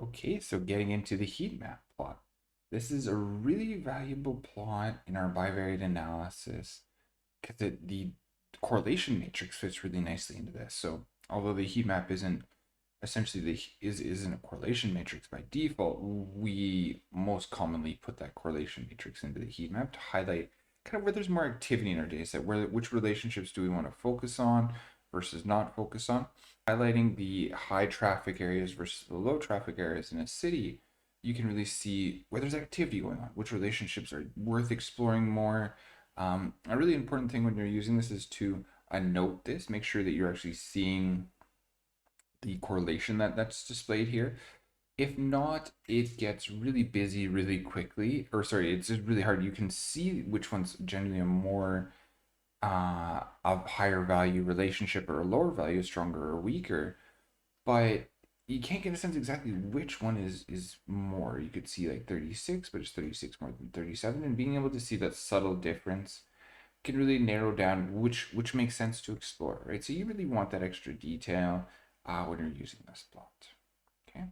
Okay, so getting into the heat map plot. This is a really valuable plot in our bivariate analysis because the correlation matrix fits really nicely into this. So although the heat map isn't essentially isn't a correlation matrix by default, we most commonly put that correlation matrix into the heat map to highlight kind of where there's more activity in our data set, which relationships do we want to focus on versus not focus on. Highlighting the high traffic areas versus the low traffic areas in a city, you can really see where there's activity going on, which relationships are worth exploring more. A really important thing when you're using this is to note this, make sure that you're actually seeing the correlation that's displayed here. If not, it gets really busy really quickly, or sorry, it's just really hard. You can see which one's generally a more of higher value relationship or a lower value, stronger or weaker, but you can't get a sense exactly which one is more. You could see like 36, but it's 36 more than 37, and being able to see that subtle difference can really narrow down which makes sense to explore, right? So you really want that extra detail when you're using this plot. Okay.